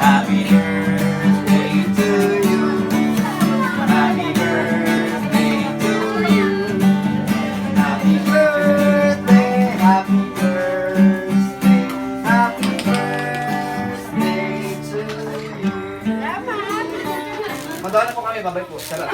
Happy birthday to you. Happy birthday to you. Happy birthday, happy birthday, happy birthday to you. Magawa na po kami, babay po. Sarap.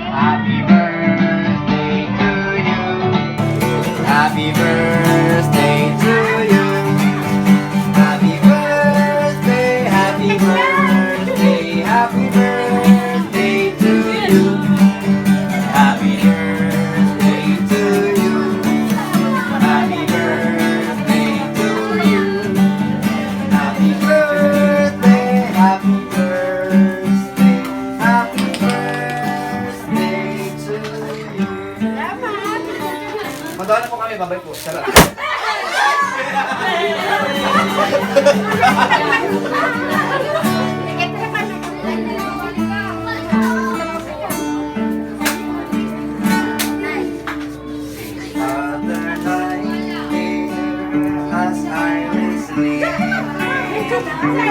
Happy birthday to you. Happy birthday to you. Happy birthday, happy birthday, happy birthday to you. Happy birthday to you. Happy birthday to you. Happy birthday, happy birthday, happy birthday to you. Magawa na po kami, babay po. Sarap. Other night as I was sleeping,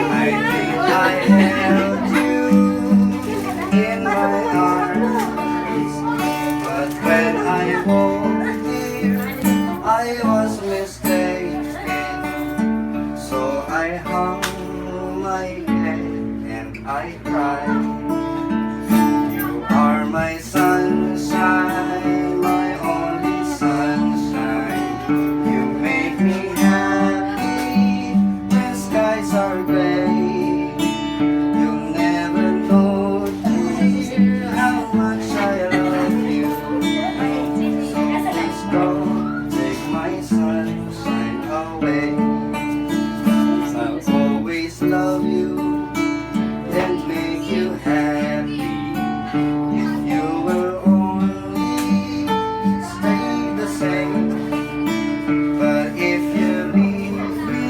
I think I held you in my arms, but when I woke here, I was mistaken, so I hung my head and I cried. You are my sunshine, my only sunshine. You make me happy when skies are gray. You'll never know, dear, how much I love you. So please don't take my sunshine away. I'll always love you and make you happy. If you will only stay the same. But if you leave me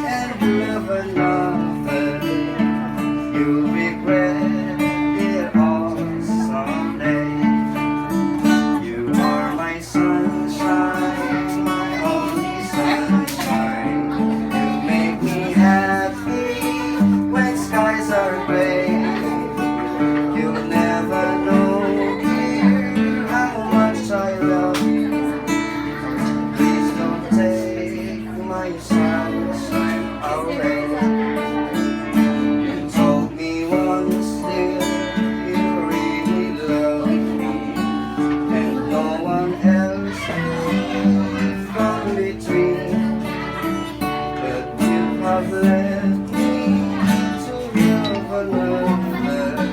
and love another, you'll regret it all someday. You are my sunshine, my only sunshine. You make me happy when skies are gray. You'll never know, dear, how much I love you. Please don't take my sunshine away. You told me once, dear, you really love me, and no one else would come between. But you have left me to love another.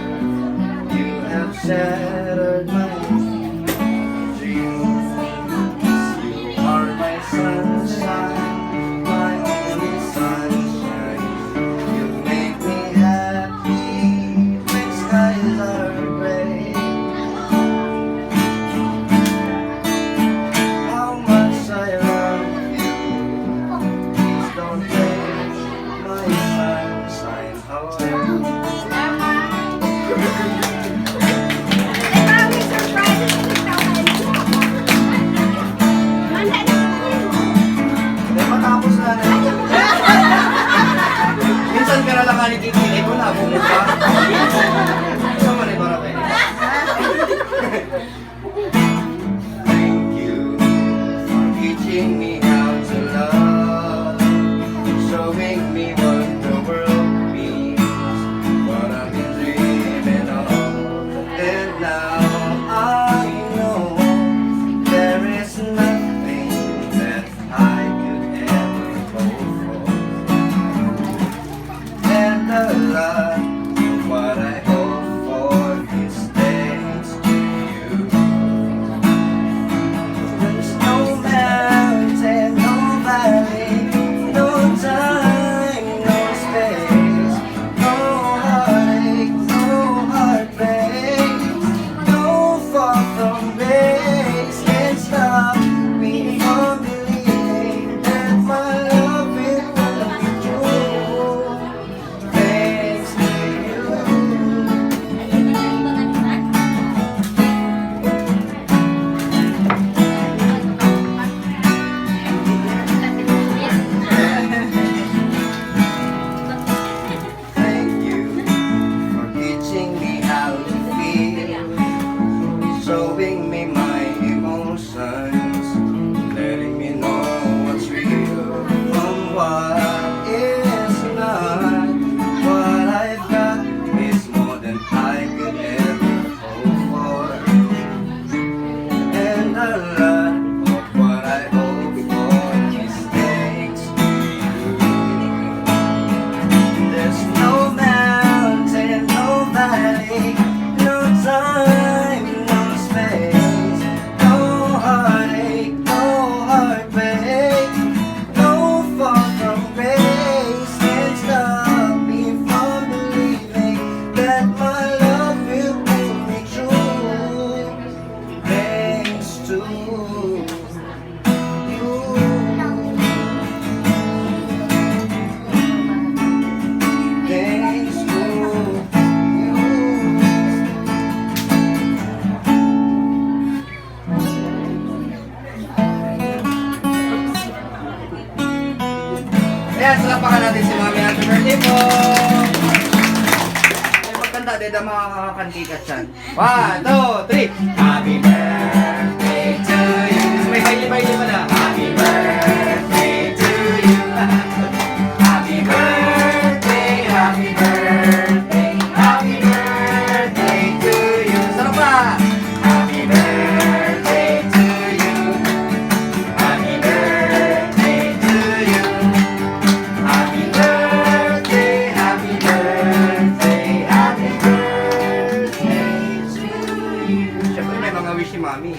You have shattered my dreams. You are my sunshine, my only sunshine. You make me happy when skies are gray. How much I love you. Please don't take showing me what the world means, what I've been dreaming of. And now I know there is nothing that I could ever hope for. And the lot of what I hope for is thanks to you. There's no mountain, no valley, no time, no space, no heartache, no heartbreak, no fall from grace can stop me from believing that my love will be true. Thanks to you. Thank you for teaching me how to feel, showing me my emotions, letting me know what's real from what is not. What I've got is more than I could ever hope for, and a lot of what I hope for is thanks to you. There's no mountain, no valley, no time, no space, no heartache, no heartbreak, no fall from grace can stop me from believing that my love will bring me true. Thanks to you. Thanks to you. Ayan, salapakan natin si Mami. Happy birthday po! Ay, pagkanta, deda makakakantikat siyan. 1, 2, 3. Happy birthday to you. May baile-baile pa na. Happy birthday to you. Happy birthday, happy birthday, happy birthday to you. Sarap pa! Happy birthday to you. Happy birthday to you. Happy birthday, happy birthday, happy birthday to you. Siyempre may mga wish si Mami.